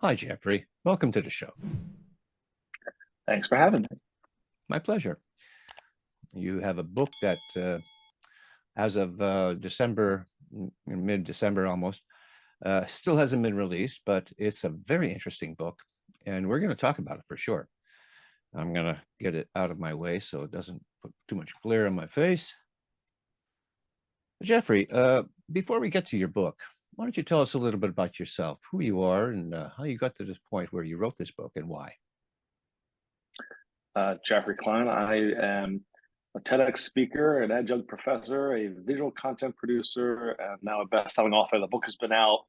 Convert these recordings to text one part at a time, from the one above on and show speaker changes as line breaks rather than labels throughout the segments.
Hi, Geoffrey. Welcome to the show.
Thanks for having me.
My pleasure. You have a book that, as of December, mid-December almost, still hasn't been released, but it's a very interesting book, and we're going to talk about it for sure. I'm going to get it out of my way so it doesn't put too much glare on my face. Geoffrey, before we get to your book, why don't you tell us a little bit about yourself, who you are, and how you got to this point where you wrote this book and why?
Geoffrey Klein. I am a TEDx speaker, an adjunct professor, a visual content producer, and now a best-selling author. The book has been out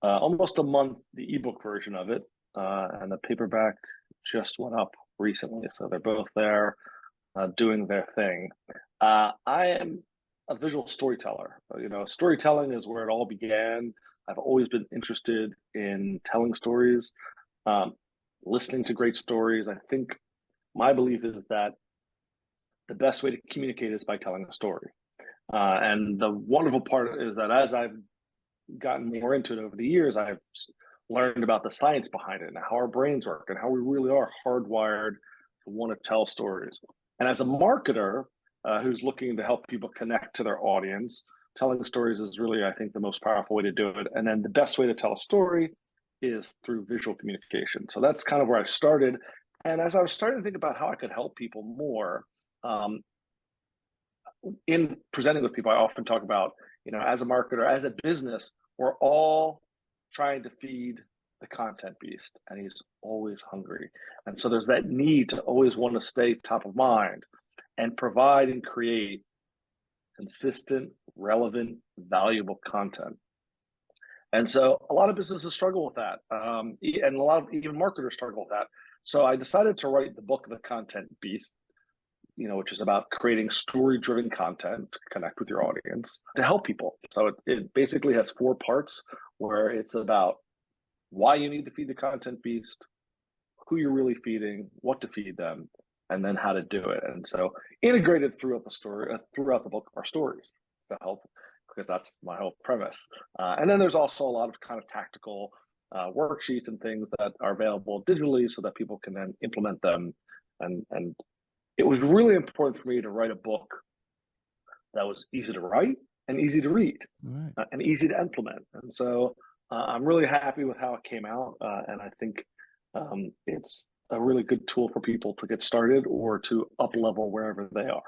almost a month, the ebook version of it, and the paperback just went up recently. So they're both there doing their thing. I am a visual storyteller. Storytelling is where it all began. I've always been interested in telling stories, listening to great stories. I think my belief is that the best way to communicate is by telling a story. And the wonderful part is that as I've gotten more into it over the years, I've learned about the science behind it and how our brains work and how we really are hardwired to want to tell stories. And as a marketer who's looking to help people connect to their audience, telling stories is really, I think, the most powerful way to do it. And then the best way to tell a story is through visual communication. So that's kind of where I started. And as I was starting to think about how I could help people more, in presenting with people, I often talk about, as a marketer, as a business, we're all trying to feed the content beast, and he's always hungry. And so there's that need to always want to stay top of mind and provide and create consistent, relevant, valuable content. And so a lot of businesses struggle with that. And a lot of even marketers struggle with that. So I decided to write the book, The Content Beast, which is about creating story-driven content to connect with your audience to help people. So it basically has 4 parts where it's about why you need to feed the content beast, who you're really feeding, what to feed them, and then how to do it. And so integrated throughout the story, throughout the book, are stories to help, because that's my whole premise. And then there's also a lot of kind of tactical worksheets and things that are available digitally so that people can then implement them. And it was really important for me to write a book that was easy to write and easy to read,
Right.
And easy to implement. And so I'm really happy with how it came out. And I think it's a really good tool for people to get started or to up level wherever they are.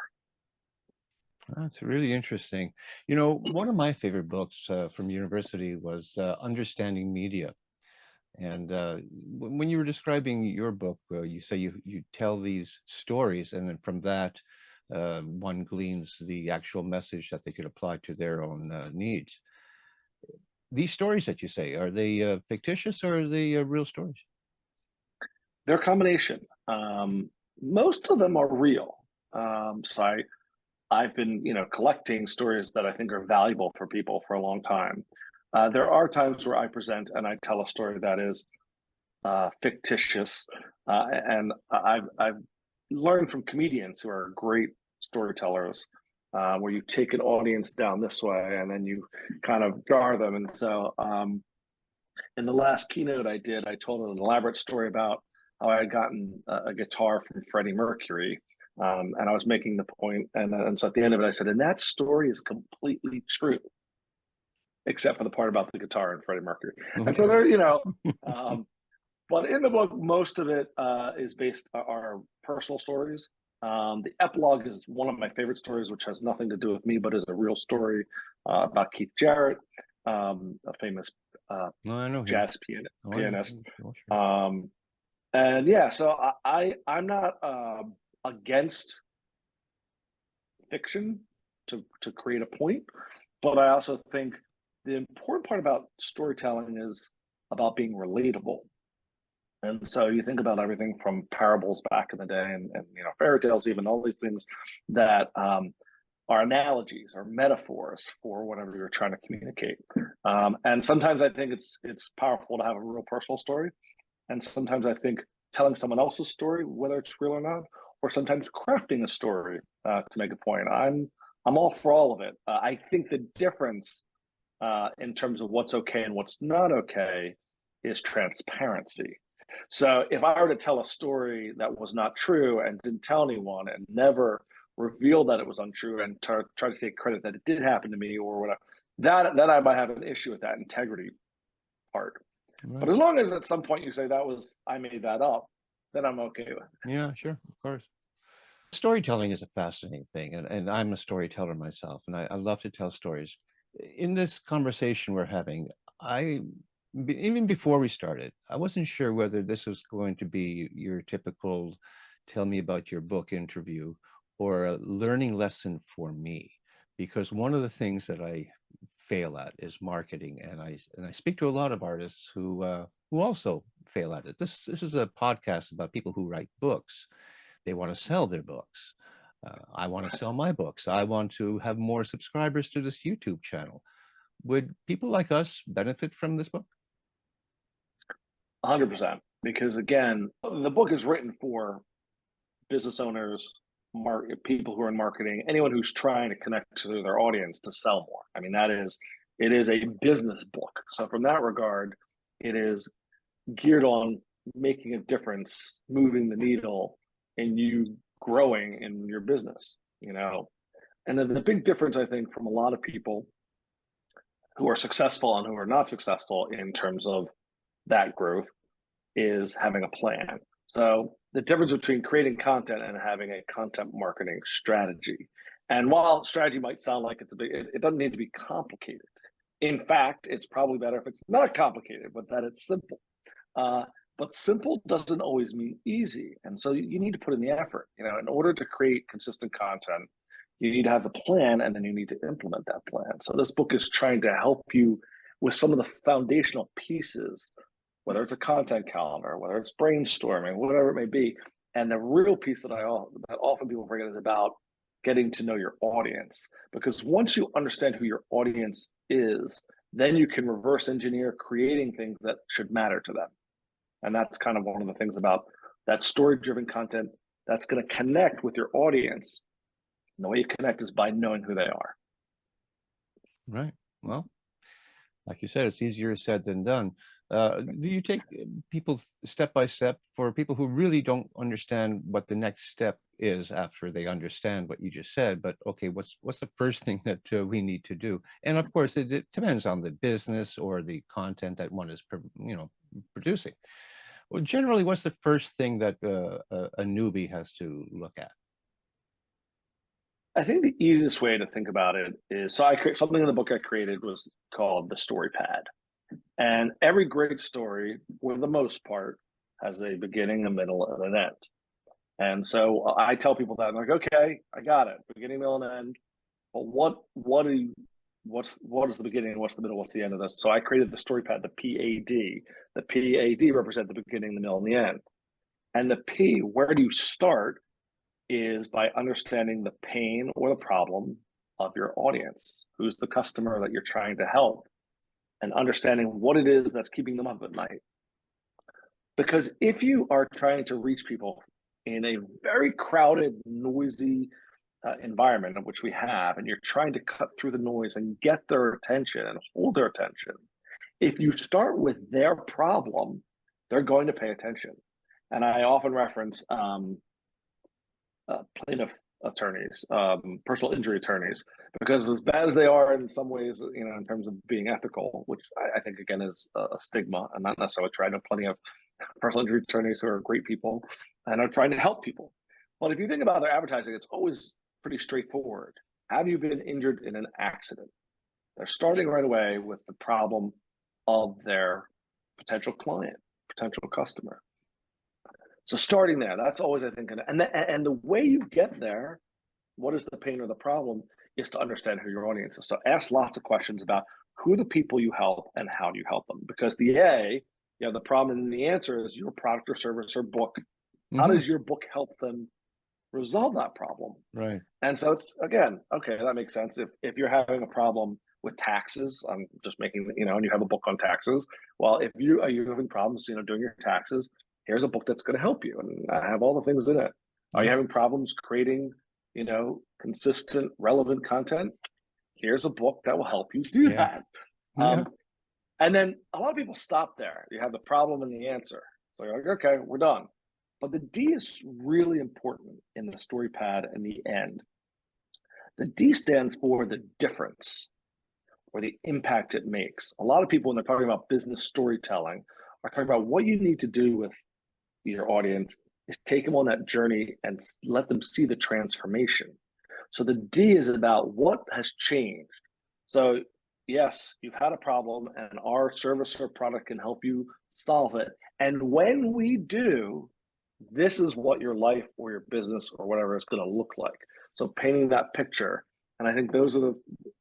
That's really interesting. One of my favorite books from university was Understanding Media. And when you were describing your book, you say you tell these stories, and then from that, one gleans the actual message that they could apply to their own needs. These stories that you say, are they fictitious or are they real stories?
They're a combination. Most of them are real. I've been, collecting stories that I think are valuable for people for a long time. There are times where I present and I tell a story that is fictitious, and I've learned from comedians who are great storytellers, where you take an audience down this way and then you kind of jar them. And so, in the last keynote I did, I told an elaborate story about how I had gotten a guitar from Freddie Mercury. And I was making the point, and so at the end of it, I said, and that story is completely true, except for the part about the guitar and Freddie Mercury. And so there, but in the book, most of it is based are personal stories. The epilogue is one of my favorite stories, which has nothing to do with me, but is a real story about Keith Jarrett, a famous
I know him.
jazz
Oh,
pianist.
yeah. Sure.
And yeah, so I'm not against fiction to create a point, but I also think the important part about storytelling is about being relatable. And so you think about everything from parables back in the day and fairy tales, even all these things that are analogies or metaphors for whatever you're trying to communicate. And sometimes I think it's powerful to have a real personal story. And sometimes I think telling someone else's story, whether it's real or not, or sometimes crafting a story to make a point. I'm all for all of it. I think the difference in terms of what's okay and what's not okay is transparency. So if I were to tell a story that was not true and didn't tell anyone and never reveal that it was untrue and try to take credit that it did happen to me or whatever, that I might have an issue with that integrity part.
Right.
But as long as at some point you say I made that up, then I'm okay with it.
Yeah, sure, of course. Storytelling is a fascinating thing, and I'm a storyteller myself, and I love to tell stories. In this conversation we're having, even before we started, I wasn't sure whether this was going to be your typical tell me about your book interview or a learning lesson for me, because one of the things that I fail at is marketing, and I speak to a lot of artists who also fail at it. This is a podcast about people who write books. They want to sell their books. I want to sell my books. I want to have more subscribers to this YouTube channel. Would people like us benefit from this book?
100%. Because again, the book is written for business owners, people who are in marketing, anyone who's trying to connect to their audience to sell more. I mean, it is a business book. So from that regard, it is geared on making a difference, moving the needle, and you growing in your business, you know. And then the big difference, I think, from a lot of people who are successful and who are not successful in terms of that growth is having a plan. So the difference between creating content and having a content marketing strategy. And while strategy might sound like it doesn't need to be complicated. In fact, it's probably better if it's not complicated, but that it's simple. But simple doesn't always mean easy. And so you need to put in the effort. You know, in order to create consistent content, you need to have the plan and then you need to implement that plan. So this book is trying to help you with some of the foundational pieces, whether it's a content calendar, whether it's brainstorming, whatever it may be. And the real piece that often people forget is about getting to know your audience. Because once you understand who your audience is, then you can reverse engineer creating things that should matter to them. And that's kind of one of the things about that story-driven content that's going to connect with your audience. And the way you connect is by knowing who they are.
Right. Well, like you said, it's easier said than done. Do you take people step by step for people who really don't understand what the next step is after they understand what you just said? But okay, what's the first thing that we need to do? And of course, it depends on the business or the content that one is, producing. Well, generally, what's the first thing that a newbie has to look at?
I think the easiest way to think about it is, so I create something in the book I created was called the story pad. And every great story, for the most part, has a beginning, a middle, and an end. And so I tell people that I'm like, okay, I got it, beginning, middle, and end. But what is the beginning? What's the middle? What's the end of this? So I created the story pad, the PAD. The PAD represent the beginning, the middle, and the end. And the P, where do you start? Is by understanding the pain or the problem of your audience. Who's the customer that you're trying to help? And understanding what it is that's keeping them up at night. Because if you are trying to reach people in a very crowded, noisy environment, of which we have, and you're trying to cut through the noise and get their attention and hold their attention, if you start with their problem, they're going to pay attention. And I often reference plaintiff attorneys, personal injury attorneys, because as bad as they are in some ways, you know, in terms of being ethical, which I think again is a stigma and not necessarily true. I know plenty of personal injury attorneys who are great people and are trying to help people. But if you think about their advertising, it's always pretty straightforward. Have you been injured in an accident? They're starting right away with the problem of their potential client, potential customer. So starting there, that's always, I think, and the way you get there, what is the pain or the problem, is to understand who your audience is. So ask lots of questions about who are the people you help and how do you help them? Because the problem and the answer is your product or service or book. Mm-hmm. How does your book help them resolve that problem?
Right.
And so it's, again, okay, that makes sense. If you're having a problem with taxes, I'm just making, and you have a book on taxes. Well, if you're having problems, doing your taxes, here's a book that's going to help you, and I have all the things in it. Are you having problems creating, consistent, relevant content? Here's a book that will help you do that. And then a lot of people stop there. You have the problem and the answer. So you're like, okay, we're done. But the D is really important in the story pad and the end. The D stands for the difference or the impact it makes. A lot of people, when they're talking about business storytelling, are talking about what you need to do with your audience is take them on that journey and let them see the transformation. So the D is about what has changed. So yes, you've had a problem and our service or product can help you solve it. And when we do, this is what your life or your business or whatever is going to look like. So painting that picture. And I think those are the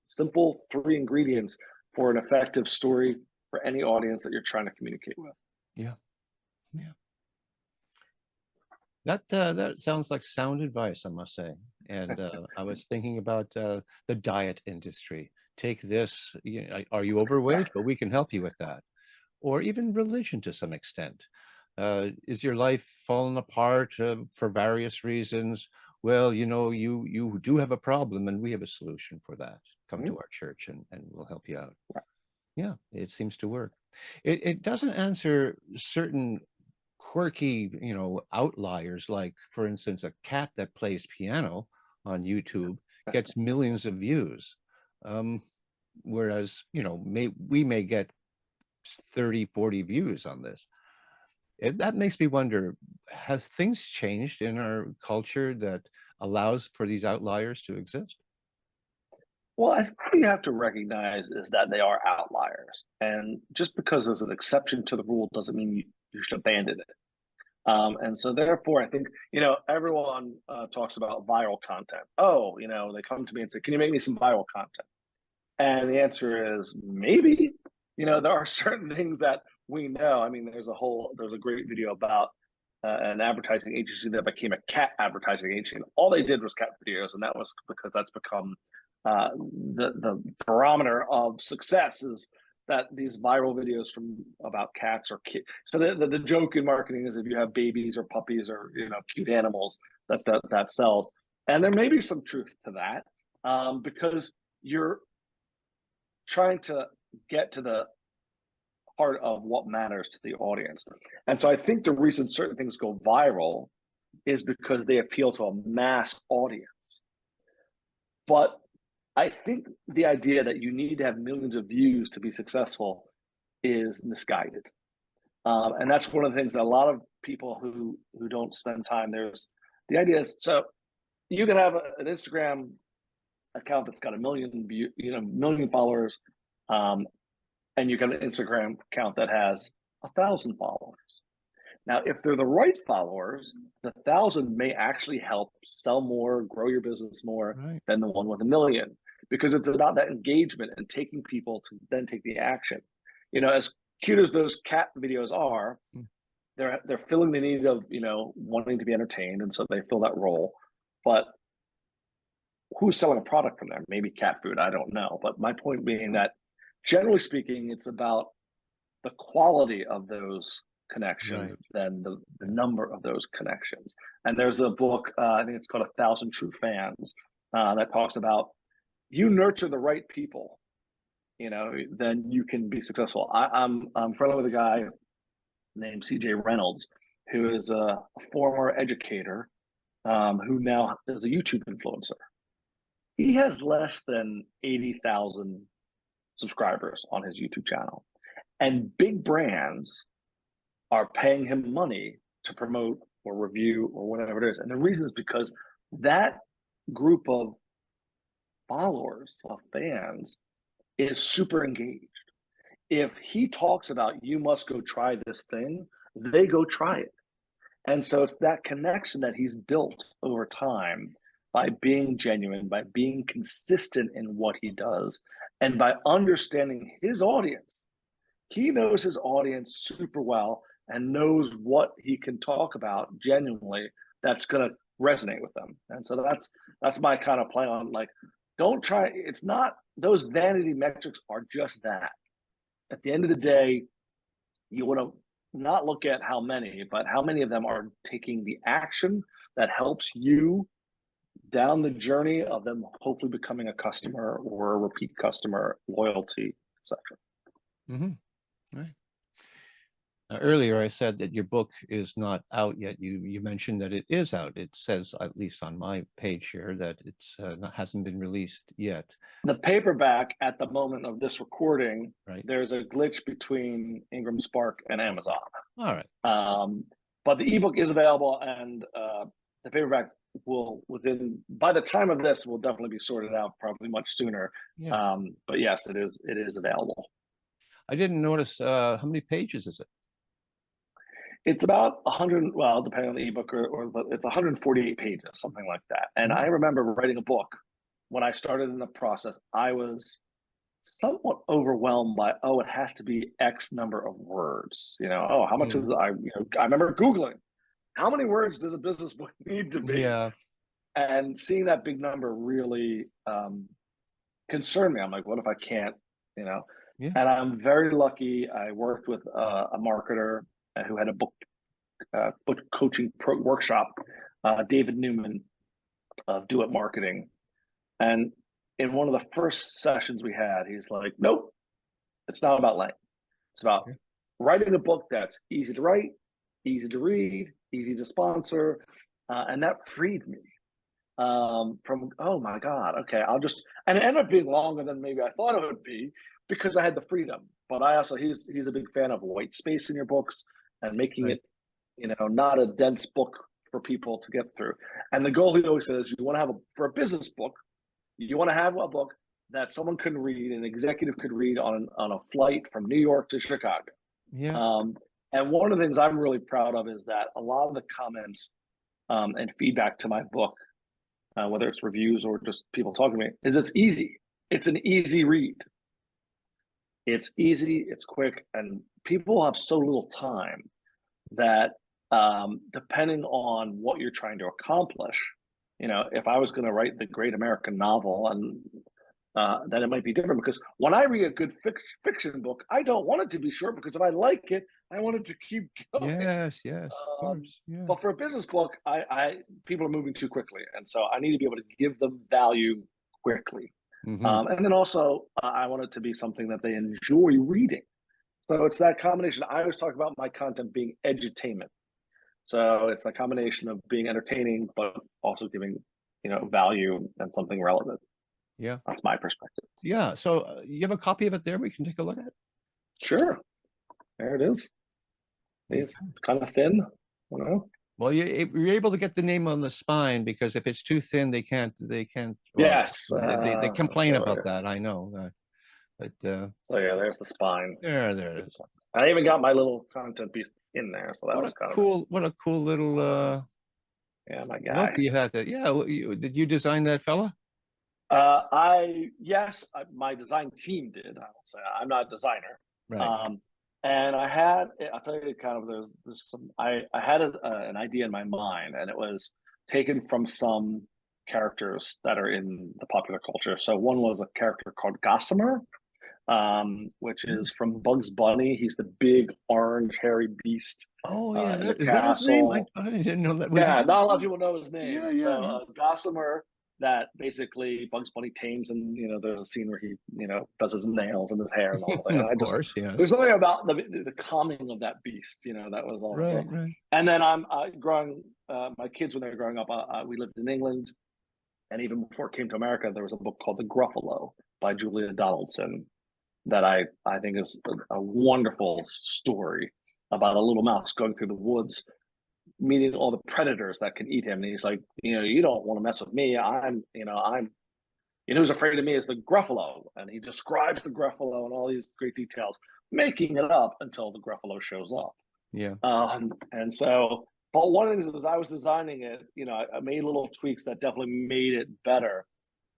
simple 3 ingredients for an effective story for any audience that you're trying to communicate with.
Yeah. Yeah. That sounds like sound advice, I must say. And I was thinking about the diet industry. Take this, are you overweight? Well, we can help you with that. Or even religion to some extent. Is your life falling apart for various reasons? Well, you do have a problem and we have a solution for that. Come to our church and we'll help you out. Yeah, it seems to work. It doesn't answer certain quirky, outliers, like, for instance, a cat that plays piano on YouTube gets millions of views. Whereas, we may get 30, 40 views on this. That makes me wonder, has things changed in our culture that allows for these outliers to exist?
Well, I think what you have to recognize is that they are outliers. And just because there's an exception to the rule doesn't mean you should abandon it. And so therefore, I think, everyone talks about viral content. Oh, they come to me and say, can you make me some viral content? And the answer is maybe. There are certain things that we know. I mean, there's a great video about an advertising agency that became a cat advertising agency. And all they did was cat videos. And that was because that's become the barometer of success is that these viral videos about cats or kids. So the joke in marketing is if you have babies or puppies or cute animals, that sells. And there may be some truth to that because you're trying to get to the heart of what matters to the audience. And so I think the reason certain things go viral is because they appeal to a mass audience. But I think the idea that you need to have millions of views to be successful is misguided. And that's one of the things that a lot of people who don't spend time, the idea is, so you can have an Instagram account that's got a million followers, and you got an Instagram account that has 1,000 followers. Now, if they're the right followers, the 1,000 may actually help sell more, grow your business more than the one with 1 million, because it's about that engagement and taking people to then take the action. As cute as those cat videos are, they're filling the need of wanting to be entertained, and so they fill that role. But who's selling a product from there? Maybe cat food, I don't know. But my point being that, generally speaking, it's about the quality of those connections than the number of those connections. And there's a book, I think it's called 1,000 True Fans, that talks about you nurture the right people, then you can be successful. I'm friendly with a guy named CJ Reynolds, who is a former educator who now is a YouTube influencer. He has less than 80,000 subscribers on his YouTube channel. And big brands are paying him money to promote or review or whatever it is. And the reason is because that group of followers, of fans, is super engaged. If he talks about you must go try this thing, they go try it. And so it's that connection that he's built over time by being genuine, by being consistent in what he does, and by understanding his audience. He knows his audience super well and knows what he can talk about genuinely that's going to resonate with them. And so that's my kind of play on, like, don't try. It's not, those vanity metrics are just that. At the end of the day, you want to not look at how many, but how many of them are taking the action that helps you down the journey of them hopefully becoming a customer or a repeat customer, loyalty, etc.
Right. Earlier, I said that your book is not out yet. You mentioned that it is out. It says, at least on my page here, that it's hasn't been released yet.
The paperback at the moment of this recording,
Right.
there's a glitch between Ingram Spark and Amazon.
All right.
But the ebook is available, and the paperback will by the time of this will definitely be sorted out, probably much sooner.
Yeah.
But yes, it is available.
I didn't notice how many pages is it?
It's about 100, well, depending on the ebook, or it's 148 pages, something like that. And I remember writing a book when I started in the process. I was somewhat overwhelmed by, oh, it has to be X number of words. How much was I? I remember Googling, how many words does a business book need to be?
Yeah.
And seeing that big number really concerned me. I'm like, what if I can't?
Yeah.
And I'm very lucky. I worked with a marketer who had a book coaching workshop, David Newman of Do It Marketing. And in one of the first sessions we had, he's like, nope, it's not about length. It's about writing a book that's easy to write, easy to read, easy to sponsor. And that freed me from, oh my God, okay, and it ended up being longer than maybe I thought it would be, because I had the freedom. But he's a big fan of white space in your books and making it, not a dense book for people to get through. And the goal, he always says, you want to have for a business book, you want to have a book that someone can read, an executive could read on a flight from New York to Chicago.
Yeah.
And one of the things I'm really proud of is that a lot of the comments and feedback to my book, whether it's reviews or just people talking to me, is it's easy. It's an easy read. It's easy, it's quick, and people have so little time that depending on what you're trying to accomplish, if I was going to write the great American novel, and then it might be different, because when I read a good fiction book, I don't want it to be short, because if I like it, I want it to keep going.
Yes, of course. Yeah.
But for a business book, people are moving too quickly, and so I need to be able to give them value quickly. And then also, I want it to be something that they enjoy reading. So it's that combination. I always talk about my content being edutainment. So it's the combination of being entertaining, but also giving, value and something relevant.
Yeah.
That's my perspective.
Yeah. So you have a copy of it there we can take a look at?
Sure. There it is. It's kind of thin,
Well, you're able to get the name on the spine, because if it's too thin, they can't.
Yes.
They complain about that. I know. But
so yeah, there's the spine.
there it is.
I even got my little content piece in there, so that was kind of
cool. What a cool little
yeah, my guy.
book you had to. Yeah, did you design that fella?
Yes, my design team did. I will say I'm not a designer.
Right.
And I'll tell you, kind of, there's some, I had an idea in my mind, and it was taken from some characters that are in the popular culture. So one was a character called Gossamer, which is from Bugs Bunny. He's the big orange hairy beast.
Oh yeah,
in the
is that his name? I
castle.
didn't know that.
Yeah, not a lot of people know his name.
Yeah, yeah.
So Gossamer, that basically Bugs Bunny tames, and there's a scene where he does his nails and his hair and all that.
Of course, yeah.
There's something about the calming of that beast, that was also.
Right.
And then I'm growing. My kids, when they were growing up, we lived in England, and even before it came to America, there was a book called The Gruffalo by Julia Donaldson that I think is a wonderful story about a little mouse going through the woods, meeting all the predators that can eat him. And he's like, you don't want to mess with me. Who's afraid of me is the Gruffalo. And he describes the Gruffalo and all these great details, making it up until the Gruffalo shows up.
Yeah.
And so, but one of the things, as I was designing it, I made little tweaks that definitely made it better.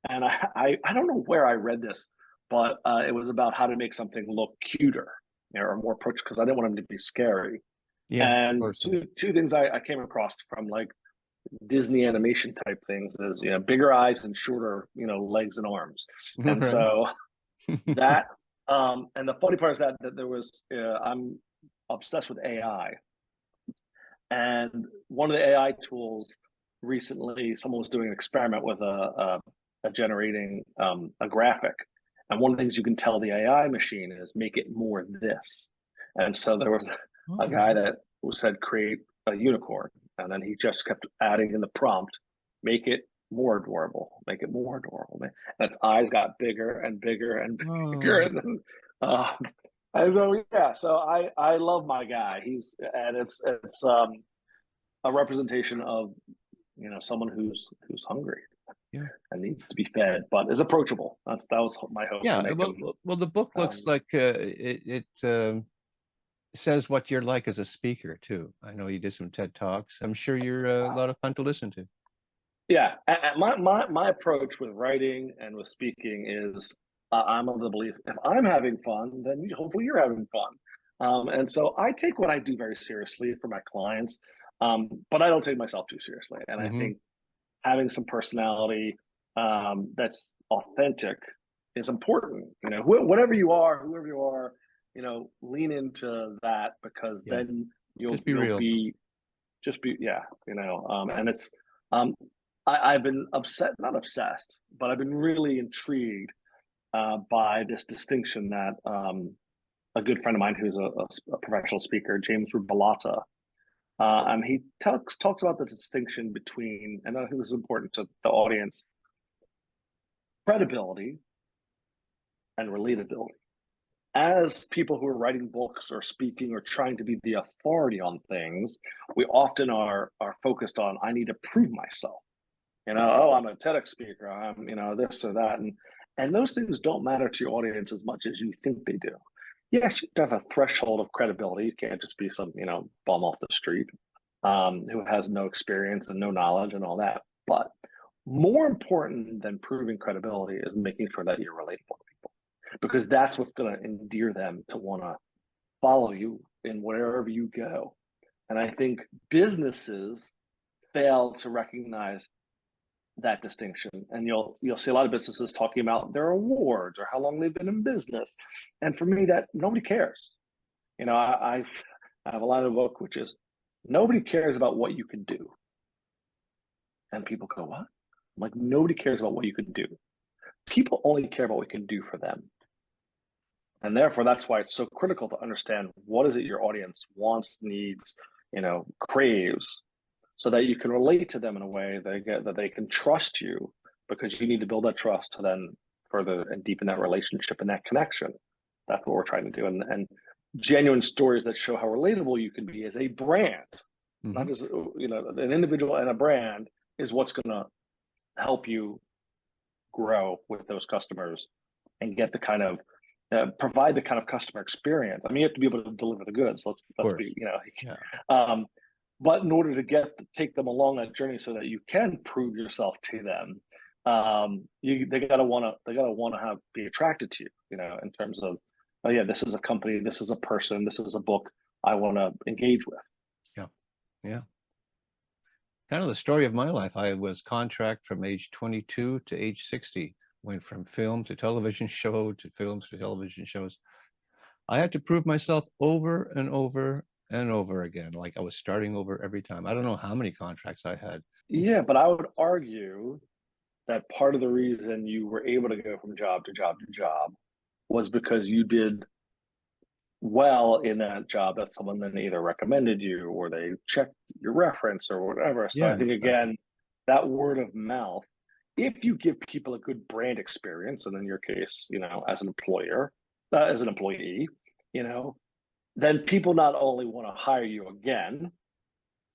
And I don't know where I read this, but it was about how to make something look cuter, or more approach, because I didn't want him to be scary.
Yeah.
And two things I came across from like Disney animation type things is, bigger eyes and shorter, legs and arms. And so that, and the funny part is that there was, I'm obsessed with AI. And one of the AI tools recently, someone was doing an experiment with a generating a graphic. And one of the things you can tell the AI machine is make it more this. And so there was a
Oh,
guy that said create a unicorn, and then he just kept adding in the prompt, make it more adorable, make it more adorable. And its eyes got bigger and bigger and bigger,
oh,
and then, uh, and so yeah, so I love my guy. It's a representation of someone who's hungry
yeah.
and needs to be fed, but is approachable. That was my hope to
Yeah,
make him.
well, the book looks
Um,
like it says what you're like as a speaker too. I know you did some TED Talks. I'm sure you're a lot of fun to listen to.
yeah, my approach with writing and with speaking is I'm of the belief if I'm having fun, then hopefully you're having fun. And so I take what I do very seriously for my clients, but I don't take myself too seriously. And I
Hmm.
think having some personality that's authentic is important. Whatever you are, whoever you are, lean into that, because
Yeah,
then you'll
just be
you'll
real.
be just be yeah, and it's um, I've been not obsessed, but I've been really intrigued by this distinction that a good friend of mine who's a professional speaker, James Rubalotta, he talks about the distinction between, and I think this is important to the audience, credibility and relatability. As people who are writing books or speaking or trying to be the authority on things, we often are focused on I need to prove myself. Oh, I'm a TEDx speaker. I'm this or that, and those things don't matter to your audience as much as you think they do. Yes, you have a threshold of credibility. You can't just be some bum off the street who has no experience and no knowledge and all that. But more important than proving credibility is making sure that you're relatable to people, because that's what's going to endear them to want to follow you in wherever you go. And I think businesses fail to recognize that distinction, and you'll see a lot of businesses talking about their awards or how long they've been in business. And for me, that nobody cares. I have a line of book which is nobody cares about what you can do. And people go, what? I'm like, nobody cares about what you can do. People only care about what you can do for them. And therefore, that's why it's so critical to understand what is it your audience wants, needs, craves, so that you can relate to them in a way that they can trust you, because you need to build that trust to then further and deepen that relationship and that connection. That's what we're trying to do. And genuine stories that show how relatable you can be as a brand,
Hmm.
not as an individual, and a brand is what's going to help you grow with those customers and get the kind of provide the kind of customer experience. I mean, you have to be able to deliver the goods.
Of
Let's
course.
be
Yeah.
um, but in order to take them along that journey so that you can prove yourself to them, they gotta wanna have be attracted to you, in terms of, oh yeah, this is a company, this is a person, this is a book I want to engage with.
Yeah. Yeah. Kind of the story of my life. I was contract from age 22 to age 60, went from film to television show to films to television shows. I had to prove myself over and over and over again, like I was starting over every time. I don't know how many contracts I had.
Yeah, but I would argue that part of the reason you were able to go from job to job to job was because you did well in that job, that someone then either recommended you or they checked your reference or whatever. So I
Yeah,
think,
exactly.
again, that word of mouth, if you give people a good brand experience, and in your case, as an employer, as an employee, you know, then people not only want to hire you again,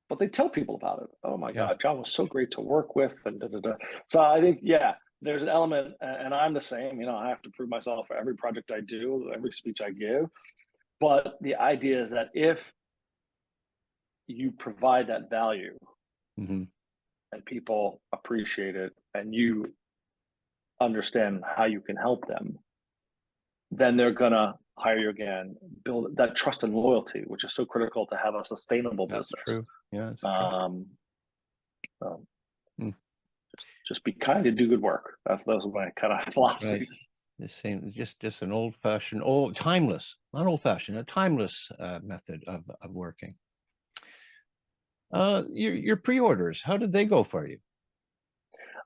but they tell people about it. Oh my
Yeah.
God, John was so great to work with, and da, da, da. So I think, yeah, there's an element, and I'm the same. I have to prove myself for every project I do, every speech I give. But the idea is that if you provide that value
Hmm.
and people appreciate it and you understand how you can help them, then they're gonna hire you again, build that trust and loyalty, which is so critical to have a sustainable
That's
business.
true. Yeah, that's true.
Um, so
Mm,
just be kind and do good work. Those are my kind of
that's right.
philosophies.
The same, just an old-fashioned, old timeless, not old-fashioned, a timeless method of working. Your pre-orders, how did they go for you?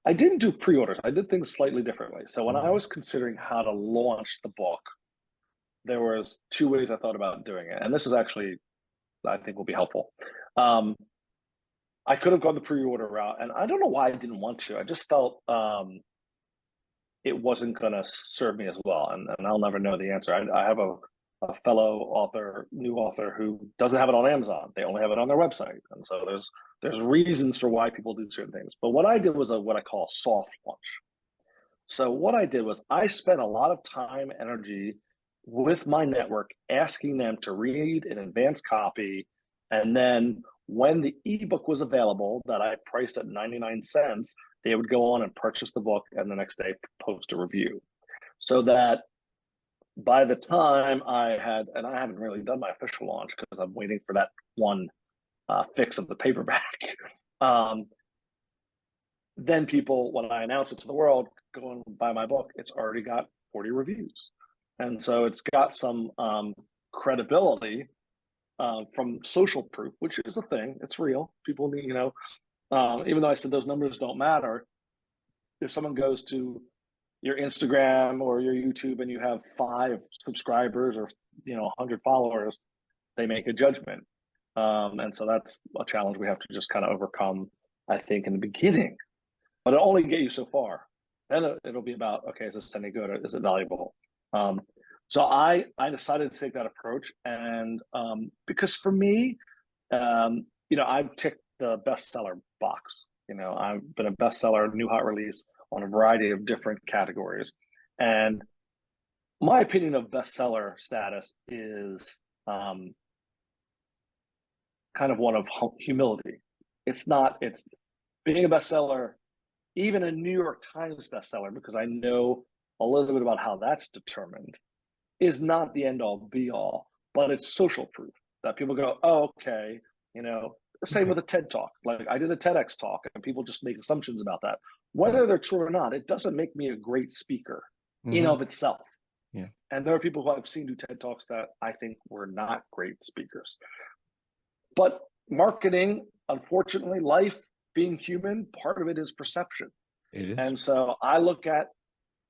I didn't do pre-orders. I did things slightly differently. So when I
Mhm.
was considering how to launch the book, there was two ways I thought about doing it, and this is actually, I think, will be helpful. Um, I could have gone the pre-order route, and I don't know why I didn't want to. I just felt it wasn't going to serve me as well, and I'll never know the answer. I have a fellow author, new author, who doesn't have it on Amazon. They only have it on their website, and so there's reasons for why people do certain things. But what I did was what I call soft launch. So what I did was I spent a lot of time, energy with my network, asking them to read an advanced copy, and then when the ebook was available, that I priced at 99 cents, they would go on and purchase the book, and the next day post a review. So that by the time I had, and I haven't really done my official launch because I'm waiting for that one fix of the paperback. Then people, when I announce it to the world, go and buy my book, it's already got 40 reviews. And so it's got some credibility from social proof, which is a thing. It's real. People need, even though I said those numbers don't matter, if someone goes to your Instagram or your YouTube and you have 5 subscribers or 100 followers, they make a judgment. And so that's a challenge we have to just kind of overcome, I think, in the beginning. But it'll only get you so far. Then it'll be about, okay, is this any good? Or is it valuable? So I decided to take that approach, and because for me, I've ticked the bestseller box. I've been a bestseller, new hot release on a variety of different categories, and my opinion of bestseller status is kind of one of humility. It's being a bestseller, even a New York Times bestseller, because I know a little bit about how that's determined, is not the end all be all, but it's social proof that people go, oh, okay, same with a TED talk. Like I did a TEDx talk and people just make assumptions about that. Whether they're true or not, it doesn't make me a great speaker in of itself.
Yeah.
And there are people who I've seen do TED talks that I think were not great speakers. But marketing, unfortunately, life, being human, part of it is perception.
It is.
And so I look at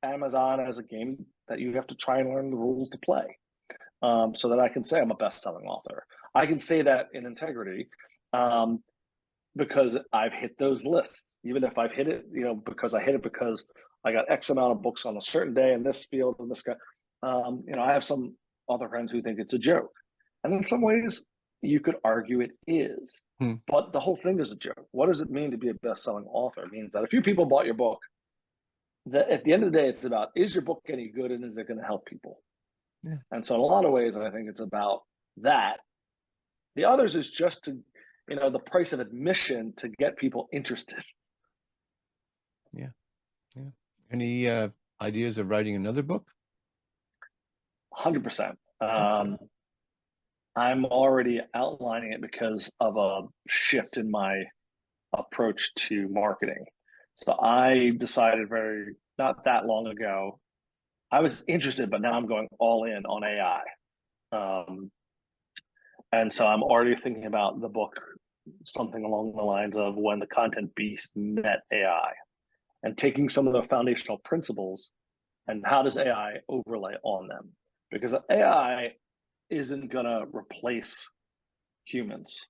Amazon as a game that you have to try and learn the rules to play, so that I can say I'm a best-selling author. I can say that in integrity, because I've hit those lists. Even if I've hit it, because I hit it because I got X amount of books on a certain day in this field and this guy. I have some other friends who think it's a joke, and in some ways, you could argue it is. But the whole thing is a joke. What does it mean to be a best-selling author? It means that a few people bought your book. That at the end of the day, it's about, is your book any good and is it going to help people?
Yeah.
And so in a lot of ways, I think it's about that. The others is just to, the price of admission to get people interested.
Yeah. Yeah. Any ideas of writing another book?
100%.
Okay.
I'm already outlining it because of a shift in my approach to marketing. So I decided not that long ago, I was interested, but now I'm going all in on AI. And so I'm already thinking about the book, something along the lines of when the content beast met AI, and taking some of the foundational principles and how does AI overlay on them? Because AI isn't going to replace humans.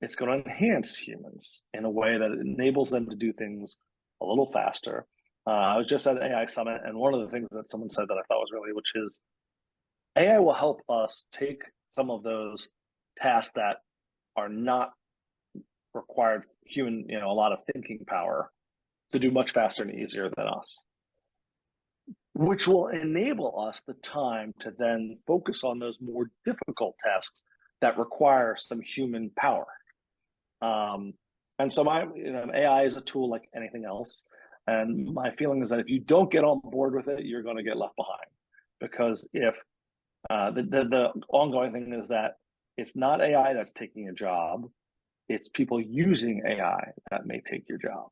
It's going to enhance humans in a way that enables them to do things a little faster. I was just at an AI summit, and one of the things that someone said that I thought was really, which is AI will help us take some of those tasks that are not required human, a lot of thinking power, to do much faster and easier than us, which will enable us the time to then focus on those more difficult tasks that require some human power. And so AI is a tool like anything else. And my feeling is that if you don't get on board with it, you're going to get left behind. Because if the ongoing thing is that it's not AI that's taking a job, it's people using AI that may take your job.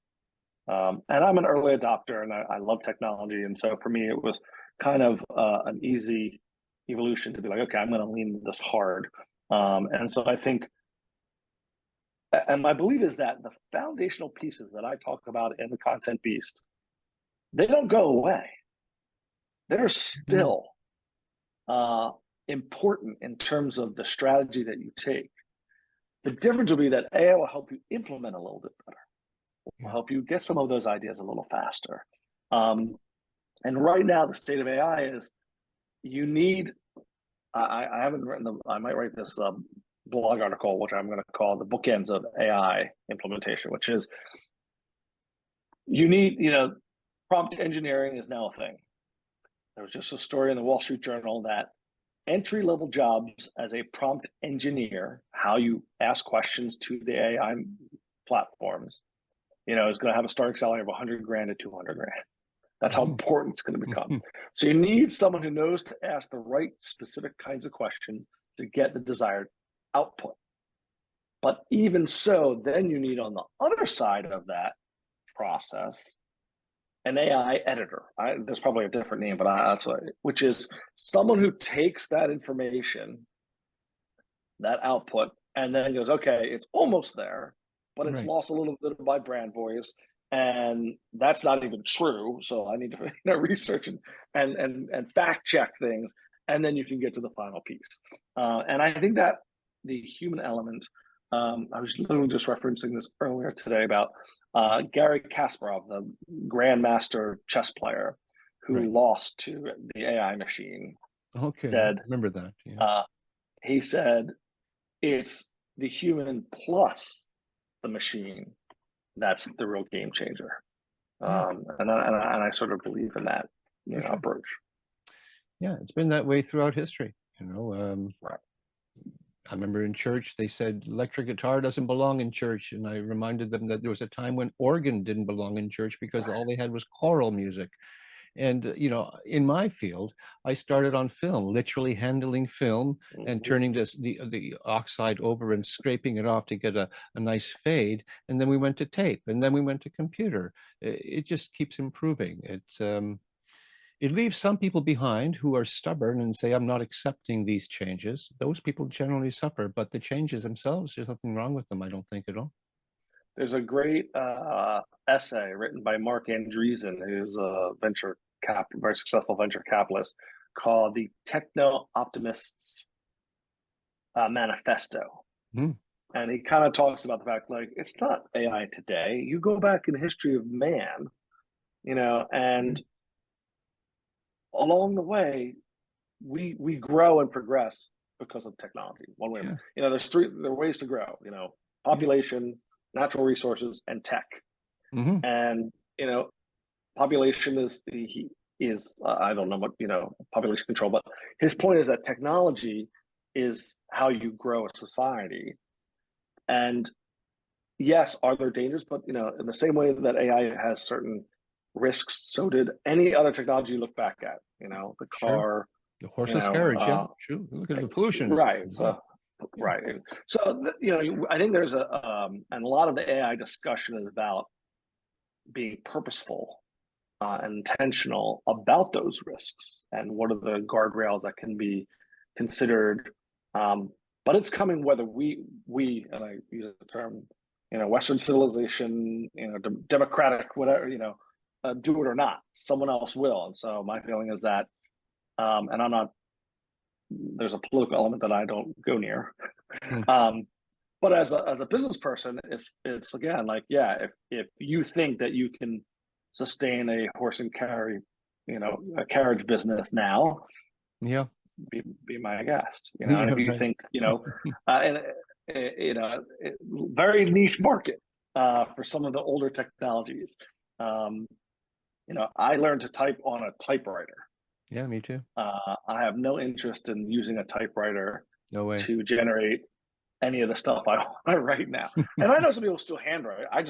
And I'm an early adopter and I love technology. And so for me, it was kind of an easy evolution to be like, okay, I'm going to lean this hard. And so I think, and my belief is that the foundational pieces that I talk about in the Content Beast, they don't go away. They're still important in terms of the strategy that you take. The difference will be that AI will help you implement a little bit better, will
Yeah.
help you get some of those ideas a little faster. And right now, the state of AI is you need, I haven't written I might write this blog article, which I'm going to call the bookends of AI implementation, which is you need, prompt engineering is now a thing. There was just a story in the Wall Street Journal that entry-level jobs as a prompt engineer, how you ask questions to the AI platforms, is going to have a starting salary of 100 grand to 200 grand. That's how important it's going to become. So you need someone who knows to ask the right specific kinds of questions to get the desired output. But even so, then you need on the other side of that process an AI editor. There's probably a different name, but that's which is someone who takes that information, that output, and then goes, okay, it's almost there, but it's
Right.
lost a little bit of my brand voice, and that's not even true. So I need to research and fact check things, and then you can get to the final piece. And I think that the human element. I was literally just referencing this earlier today about Garry Kasparov, the grandmaster chess player who lost to the AI machine.
Okay, I
Said,
remember that. Yeah.
he said, it's the human plus the machine that's the real game changer.
Yeah,
And I sort of believe in that
for sure.
approach.
Yeah, it's been that way throughout history.
Right.
I remember in church they said electric guitar doesn't belong in church, and I reminded them that there was a time when organ didn't belong in church because all they had was choral music. And in my field, I started on film, literally handling film and turning the oxide over and scraping it off to get a nice fade. And then we went to tape, and then we went to computer. It just keeps improving. It leaves some people behind who are stubborn and say, I'm not accepting these changes. Those people generally suffer, but the changes themselves, there's nothing wrong with them, I don't think at all.
There's a great essay written by Mark Andreessen, who's a very successful venture capitalist, called the Techno Optimists Manifesto. And he kind of talks about the fact, like, it's not AI today. You go back in the history of man, and along the way, we grow and progress because of technology. One way, there are ways to grow. Population, natural resources, and tech. And population is I don't know what population control, but his point is that technology is how you grow a society. And yes, are there dangers? But in the same way that AI has certain risks, so did any other technology you look back at. The car,
the horseless carriage. Yeah, sure. Look at the pollution.
Right. So, right. So I think there's and a lot of the AI discussion is about being purposeful and intentional about those risks and what are the guardrails that can be considered. But it's coming whether we and I use the term Western civilization, democratic, whatever, do it or not. Someone else will. And so my feeling is that, and I'm not. There's a political element that I don't go near. But as a business person, it's again like, yeah, if you think that you can sustain a horse and carry, a carriage business now, be my guest. And if you think, very niche market for some of the older technologies. I learned to type on a typewriter.
Yeah, me too.
I have no interest in using a typewriter
to
generate any of the stuff I write now. And I know some people still handwrite. I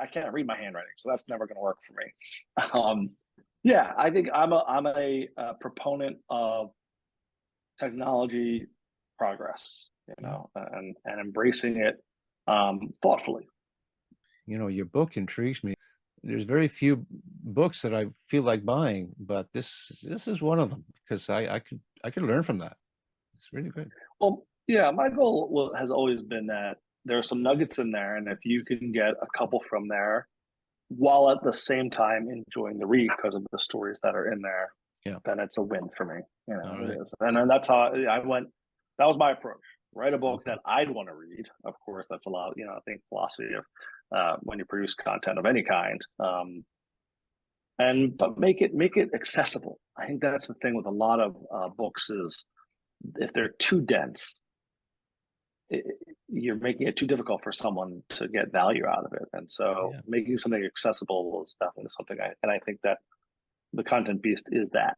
can't read my handwriting, so that's never going to work for me. Yeah, I think I'm a proponent of technology progress, and embracing it thoughtfully.
Your book intrigues me. There's very few books that I feel like buying, but this is one of them because I could learn from that. It's really good.
Well, yeah, my goal has always been that there are some nuggets in there, and if you can get a couple from there, while at the same time enjoying the read because of the stories that are in there,
Yeah.
then it's a win for me. You know,
All
it
right.
is. And then that's how I went. That was my approach. Write a book
Okay.
that I'd want to read. Of course, that's a lot, I think philosophy of when you produce content of any kind. But make it accessible. I think that's the thing with a lot of books is if they're too dense, it, you're making it too difficult for someone to get value out of it. And so
Yeah.
making something accessible is definitely something I think that the content beast is that.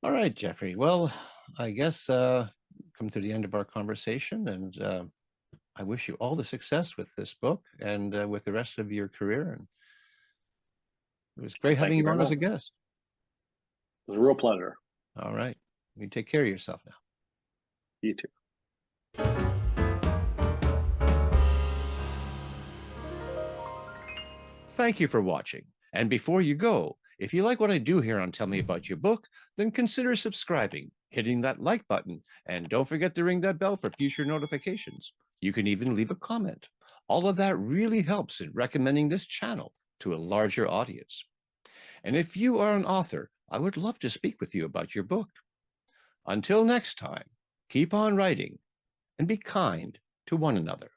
All right, Geoffrey. Well, I guess come to the end of our conversation, and I wish you all the success with this book and with the rest of your career. And it was great
Thank
having
you
you
very
on as
much.
a guest.
It was a real pleasure.
All right. You take care of yourself now.
You too.
Thank you for watching. And before you go, if you like what I do here on Tell Me About Your Book, then consider subscribing, hitting that like button, and don't forget to ring that bell for future notifications. You can even leave a comment. All of that really helps in recommending this channel to a larger audience. And if you are an author, I would love to speak with you about your book. Until next time, keep on writing and be kind to one another.